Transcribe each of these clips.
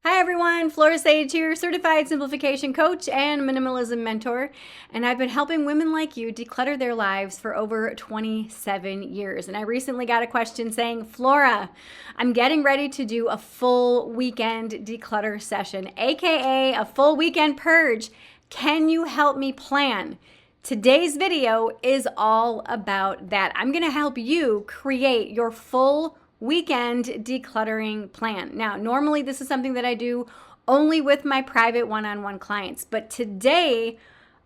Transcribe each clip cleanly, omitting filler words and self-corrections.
Hi everyone, Flora here, certified simplification coach and minimalism mentor, and I've been helping women like you declutter their lives for over 27 years. And I recently got a question saying, Flora, I'm getting ready to do a full weekend declutter session, aka a full weekend purge. Can you help me plan? Today's video is all about that. I'm going to help you create your full weekend decluttering plan. Now, normally this is something that I do only with my private one-on-one clients, but today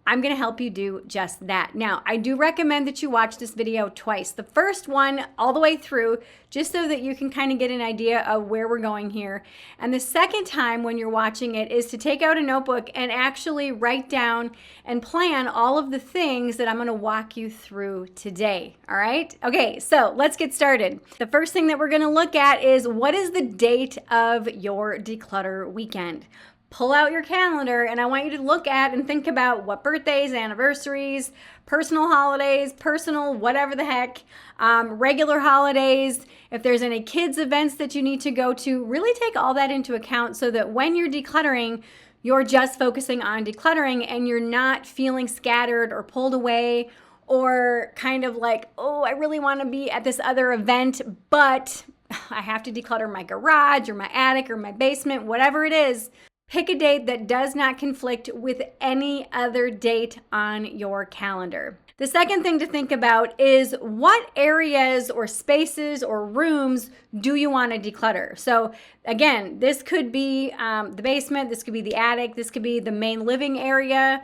I'm going to help you do just that. Now, I do recommend that you watch this video twice. The first one all the way through, just so that you can kind of get an idea of where we're going here. And the second time when you're watching it is to take out a notebook and actually write down and plan all of the things that I'm going to walk you through today. All right? Okay, so let's get started. The first thing that we're going to look at is, what is the date of your declutter weekend? Pull out your calendar, and I want you to look at and think about what birthdays, anniversaries, personal holidays, personal whatever the heck, regular holidays, if there's any kids events that you need to go to, really take all that into account so that when you're decluttering, you're just focusing on decluttering and you're not feeling scattered or pulled away or kind of like, oh, I really want to be at this other event, but I have to declutter my garage or my attic or my basement, whatever it is. Pick a date that does not conflict with any other date on your calendar. The second thing to think about is, what areas or spaces or rooms do you want to declutter? So again, this could be the basement, this could be the attic, this could be the main living area,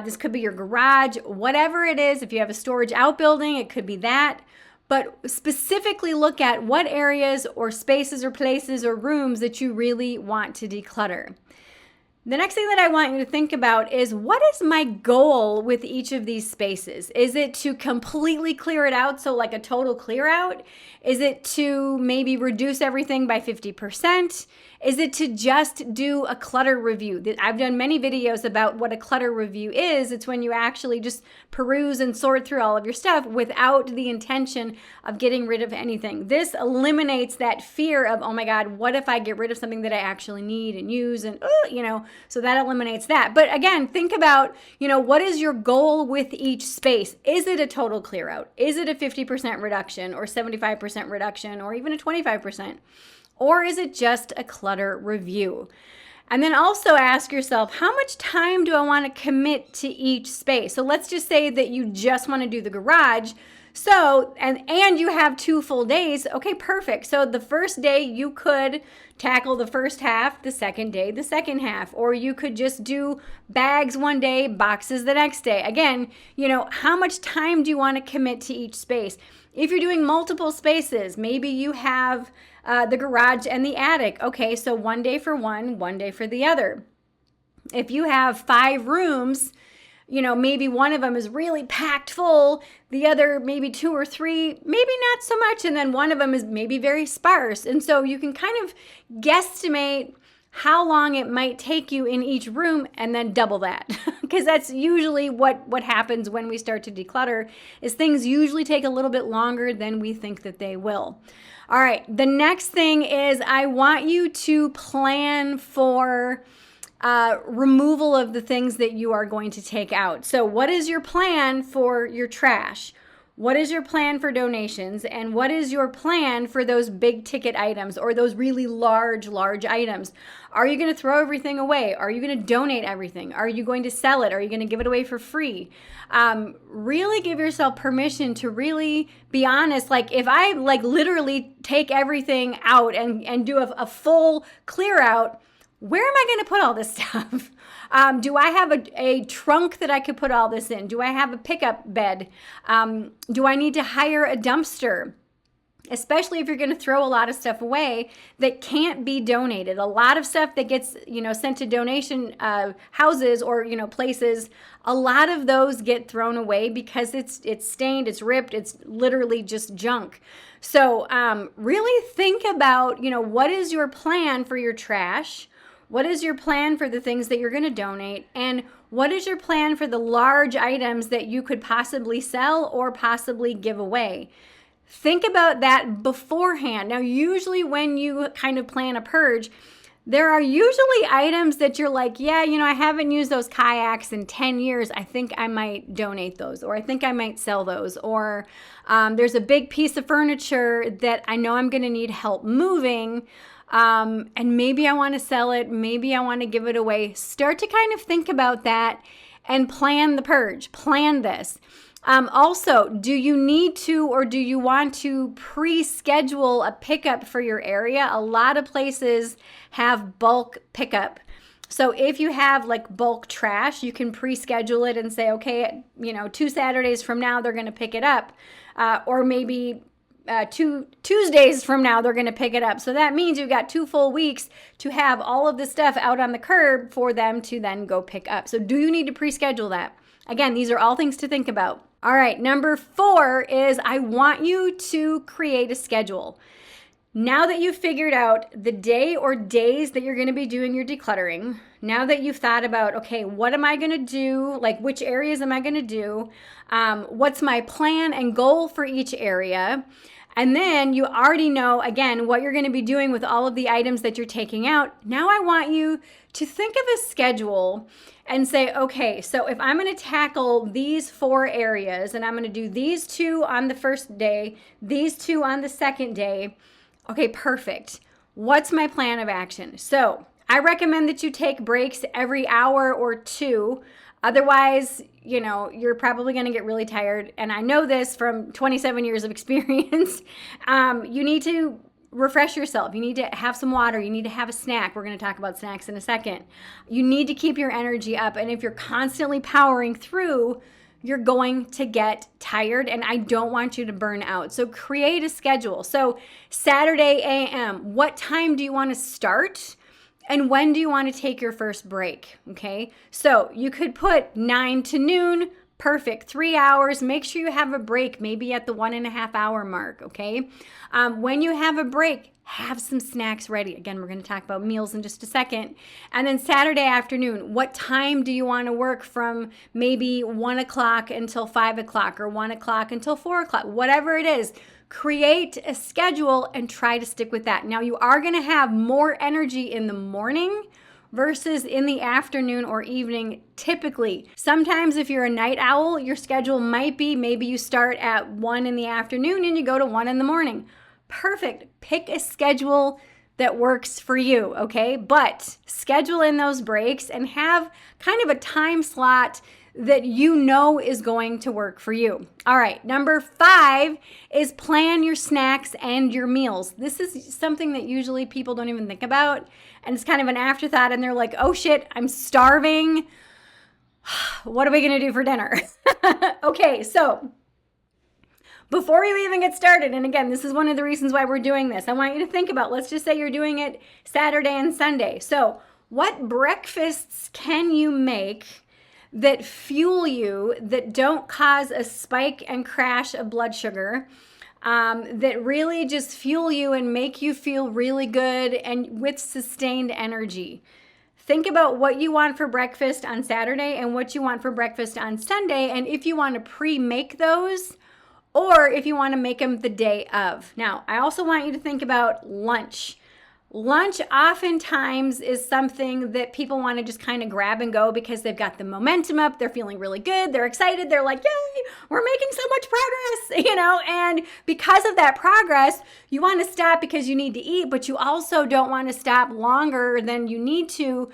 this could be your garage, whatever it is. If you have a storage outbuilding, it could be that. But specifically look at what areas or spaces or places or rooms that you really want to declutter. The next thing that I want you to think about is, what is my goal with each of these spaces? Is it to completely clear it out, so like a total clear out? Is it to maybe reduce everything by 50%? Is it to just do a clutter review? I've done many videos about what a clutter review is. It's when you actually just peruse and sort through all of your stuff without the intention of getting rid of anything. This eliminates that fear of, oh my God, what if I get rid of something that I actually need and use, and so that eliminates that. But again, think about, what is your goal with each space? Is it a total clear out? Is it a 50% reduction or 75% reduction or even a 25%? Or is it just a clutter review? And then also ask yourself, how much time do I want to commit to each space? So let's just say that you just want to do the garage. So, and you have 2 full days. Okay, perfect. So the first day you could tackle the first half, the second day, the second half, or you could just do bags one day, boxes the next day. Again, how much time do you want to commit to each space? If you're doing multiple spaces, maybe you have the garage and the attic. Okay, so one day for one day for the other. If you have 5 rooms, maybe one of them is really packed full, the other maybe 2 or 3, maybe not so much, and then one of them is maybe very sparse. And so you can kind of guesstimate how long it might take you in each room and then double that. Because that's usually what happens when we start to declutter, is things usually take a little bit longer than we think that they will. All right, the next thing is, I want you to plan for removal of the things that you are going to take out. So what is your plan for your trash? What is your plan for donations? And what is your plan for those big ticket items or those really large items? Are you going to throw everything away? Are you going to donate everything? Are you going to sell it? Are you going to give it away for free? Really give yourself permission to really be honest. Like, if I literally take everything out and do a full clear out, where am I going to put all this stuff? Do I have a trunk that I could put all this in? Do I have a pickup bed? Do I need to hire a dumpster? Especially if you're going to throw a lot of stuff away that can't be donated. A lot of stuff that gets, sent to donation houses or, places, a lot of those get thrown away because it's stained, it's ripped, it's literally just junk. So really think about, what is your plan for your trash? What is your plan for the things that you're going to donate? And what is your plan for the large items that you could possibly sell or possibly give away? Think about that beforehand. Now, usually when you kind of plan a purge, There are usually items that you're like, yeah, I haven't used those kayaks in 10 years. I think I might donate those, or I think I might sell those. Or there's a big piece of furniture that I know I'm going to need help moving. And maybe I want to sell it. Maybe I want to give it away. Start to kind of think about that and plan the purge. Plan this. Also, do you need to or do you want to pre-schedule a pickup for your area? A lot of places have bulk pickup. So if you have like bulk trash, you can pre-schedule it and say, okay, 2 Saturdays from now, they're going to pick it up. Or maybe 2 Tuesdays from now, they're going to pick it up. So that means you've got 2 full weeks to have all of the stuff out on the curb for them to then go pick up. So do you need to pre-schedule that? Again, these are all things to think about. All right, number 4 is I want you to create a schedule. Now that you've figured out the day or days that you're going to be doing your decluttering, now that you've thought about, okay, what am I going to do? Like, which areas am I going to do? What's my plan and goal for each area? And then you already know, again, what you're going to be doing with all of the items that you're taking out. Now I want you to think of a schedule and say, okay, so if I'm going to tackle these 4 areas and I'm going to do these 2 on the first day, these 2 on the second day, okay, perfect. What's my plan of action? So I recommend that you take breaks every hour or 2. Otherwise, you're probably going to get really tired. And I know this from 27 years of experience. You need to refresh yourself. You need to have some water. You need to have a snack. We're going to talk about snacks in a second. You need to keep your energy up. And if you're constantly powering through, you're going to get tired, and I don't want you to burn out. So create a schedule. So Saturday a.m., what time do you want to start? And when do you want to take your first break? Okay, so you could put 9 to noon, perfect, 3 hours. Make sure you have a break, maybe at the 1.5 hour mark. Okay, when you have a break, have some snacks ready. Again, we're going to talk about meals in just a second. And then Saturday afternoon, what time do you want to work from maybe 1 o'clock until 5 o'clock or 1 o'clock until 4 o'clock, whatever it is. Create a schedule and try to stick with that. Now, you are going to have more energy in the morning versus in the afternoon or evening typically. Sometimes if you're a night owl, your schedule might be maybe you start at 1 in the afternoon and you go to 1 in the morning. Perfect. Pick a schedule that works for you, okay? But schedule in those breaks and have kind of a time slot that is going to work for you. All right, number 5 is plan your snacks and your meals. This is something that usually people don't even think about, and it's kind of an afterthought, and they're like, oh shit, I'm starving. What are we gonna do for dinner? Okay, so before you even get started, and again, this is one of the reasons why we're doing this, I want you to think about, let's just say you're doing it Saturday and Sunday. So what breakfasts can you make that fuel you, that don't cause a spike and crash of blood sugar, that really just fuel you and make you feel really good and with sustained energy? Think about what you want for breakfast on Saturday and what you want for breakfast on Sunday, and if you want to pre-make those, or if you want to make them the day of. Now, I also want you to think about lunch. Lunch oftentimes is something that people want to just kind of grab and go because they've got the momentum up, they're feeling really good, they're excited, they're like, yay, we're making so much progress, and because of that progress, you want to stop because you need to eat, but you also don't want to stop longer than you need to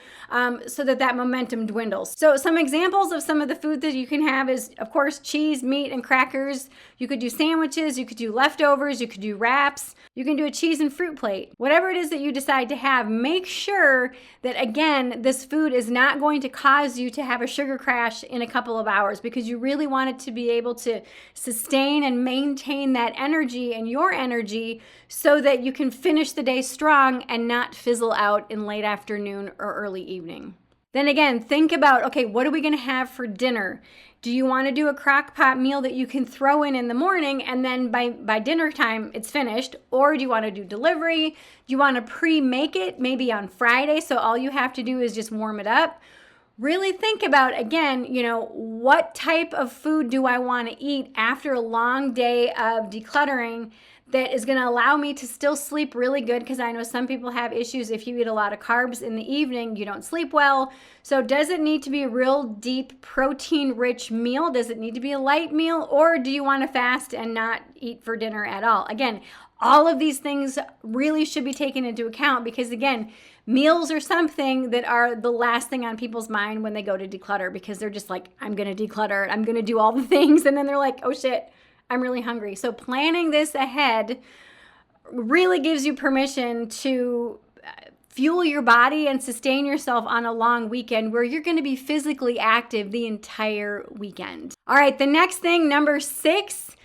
so that momentum dwindles. So some examples of some of the food that you can have is, of course, cheese, meat, and crackers. You could do sandwiches, you could do leftovers, you could do wraps, you can do a cheese and fruit plate. Whatever it is that you decide to have, make sure that, again, this food is not going to cause you to have a sugar crash in a couple of hours, because you really want it to be able to sustain and maintain that energy and your energy so that you can finish the day strong and not fizzle out in late afternoon or early evening. Then again, think about, okay, what are we going to have for dinner? Do you want to do a crock pot meal that you can throw in the morning and then by dinner time it's finished? Or do you want to do delivery? Do you want to pre-make it maybe on Friday so all you have to do is just warm it up? really think about, again, what type of food do I want to eat after a long day of decluttering that is going to allow me to still sleep really good, because I know some people have issues. If you eat a lot of carbs in the evening, you don't sleep well. So does it need to be a real deep protein rich meal? Does it need to be a light meal? Or do you want to fast and not eat for dinner at all? Again, all of these things really should be taken into account, because again, meals are something that are the last thing on people's mind when they go to declutter, because they're just like, I'm going to declutter, I'm going to do all the things. And then they're like, oh shit, I'm really hungry. So planning this ahead really gives you permission to fuel your body and sustain yourself on a long weekend where you're going to be physically active the entire weekend. All right, the next thing, number 6,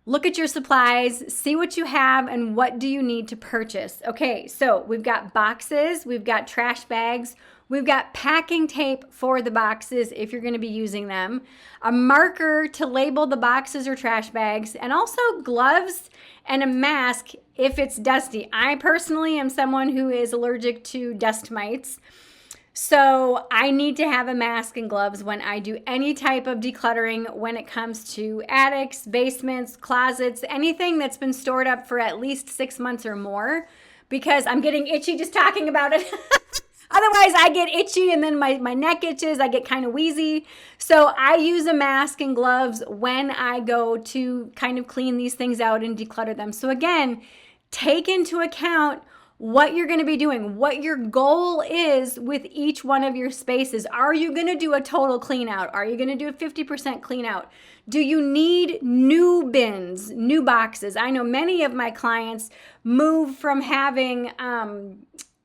look at your supplies, see what you have, and what do you need to purchase. Okay, so we've got boxes, we've got trash bags, we've got packing tape for the boxes if you're going to be using them, a marker to label the boxes or trash bags, and also gloves and a mask if it's dusty. I personally am someone who is allergic to dust mites. So I need to have a mask and gloves when I do any type of decluttering when it comes to attics, basements, closets, anything that's been stored up for at least 6 months or more, because I'm getting itchy just talking about it. Otherwise, I get itchy and then my neck itches. I get kind of wheezy. So I use a mask and gloves when I go to kind of clean these things out and declutter them. So again, take into account what you're going to be doing, what your goal is with each one of your spaces. Are you going to do a total clean out? Are you going to do a 50% clean out? Do you need new bins, new boxes? I know many of my clients move from having,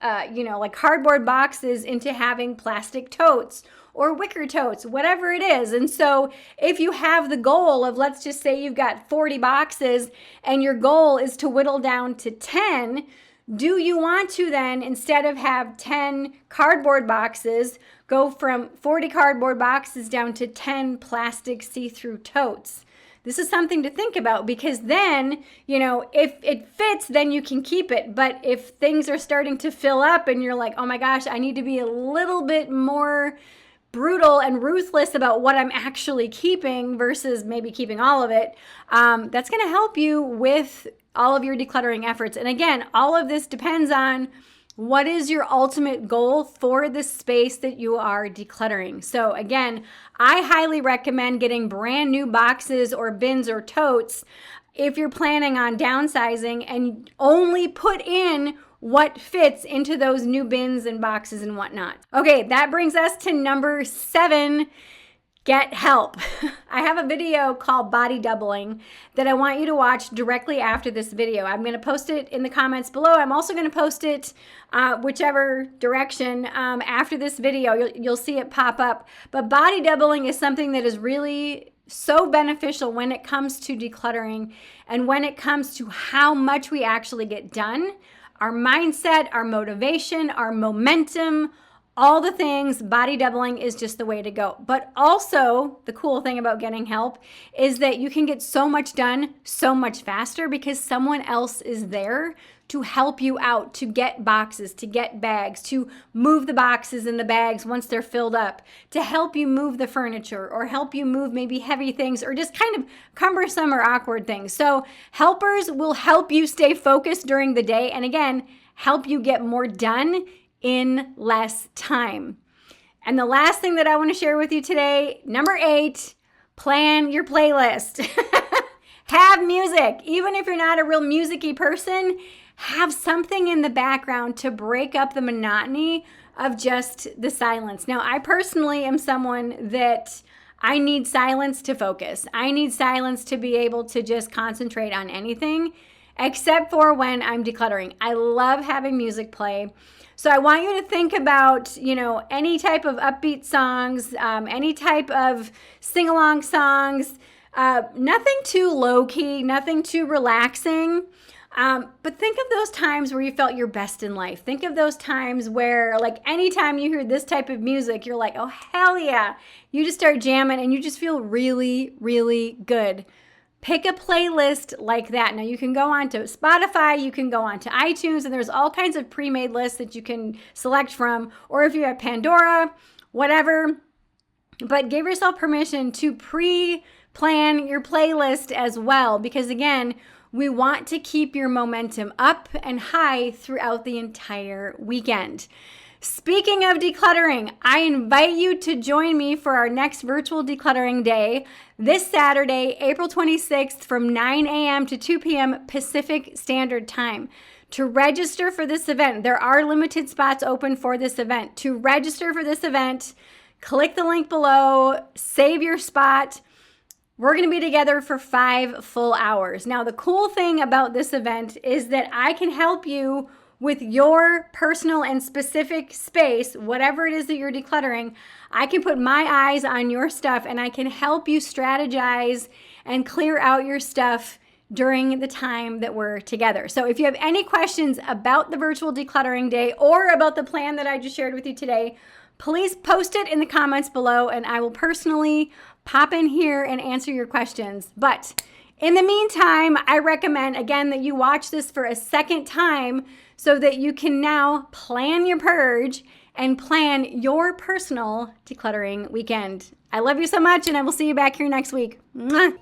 like cardboard boxes into having plastic totes or wicker totes, whatever it is. And so if you have the goal of, let's just say you've got 40 boxes and your goal is to whittle down to 10, do you want to then, instead of have 10 cardboard boxes, go from 40 cardboard boxes down to 10 plastic see-through totes? This is something to think about, because then, if it fits, then you can keep it. But if things are starting to fill up and you're like, oh my gosh, I need to be a little bit more brutal and ruthless about what I'm actually keeping versus maybe keeping all of it, that's going to help you with all of your decluttering efforts. And again, all of this depends on what is your ultimate goal for the space that you are decluttering. So again, I highly recommend getting brand new boxes or bins or totes if you're planning on downsizing, and only put in what fits into those new bins and boxes and whatnot. Okay, that brings us to number 7. Get help. I have a video called Body Doubling that I want you to watch directly after this video. I'm going to post it in the comments below. I'm also going to post it whichever direction after this video. You'll see it pop up. But body doubling is something that is really so beneficial when it comes to decluttering and when it comes to how much we actually get done, our mindset, our motivation, our momentum, all the things. Body doubling is just the way to go. But also, the cool thing about getting help is that you can get so much done so much faster because someone else is there to help you out, to get boxes, to get bags, to move the boxes and the bags once they're filled up, to help you move the furniture or help you move maybe heavy things or just kind of cumbersome or awkward things. So helpers will help you stay focused during the day, and again, help you get more done in less time. And the last thing that I want to share with you today, number 8, plan your playlist. Have music. Even if you're not a real music-y person, have something in the background to break up the monotony of just the silence. Now, I personally am someone that I need silence to focus. I need silence to be able to just concentrate on anything except for when I'm decluttering. I love having music play. So I want you to think about, any type of upbeat songs, any type of sing-along songs, nothing too low-key, nothing too relaxing. But think of those times where you felt your best in life. Think of those times where, like, anytime you hear this type of music, you're like, oh, hell yeah. You just start jamming and you just feel really, really good. Pick a playlist like that. Now, you can go on to Spotify, you can go on to iTunes, and there's all kinds of pre-made lists that you can select from. Or if you have Pandora, whatever. But give yourself permission to pre-plan your playlist as well, because again, we want to keep your momentum up and high throughout the entire weekend. Speaking of decluttering, I invite you to join me for our next virtual decluttering day this Saturday, April 26th from 9 a.m. to 2 p.m. Pacific Standard Time. To register for this event, there are limited spots open for this event. To register for this event, click the link below, save your spot. We're going to be together for 5 full hours. Now, the cool thing about this event is that I can help you with your personal and specific space, whatever it is that you're decluttering. I can put my eyes on your stuff and I can help you strategize and clear out your stuff during the time that we're together. So if you have any questions about the virtual decluttering day or about the plan that I just shared with you today, please post it in the comments below and I will personally pop in here and answer your questions. But in the meantime, I recommend, again, that you watch this for a second time so that you can now plan your purge and plan your personal decluttering weekend. I love you so much, and I will see you back here next week. Mwah.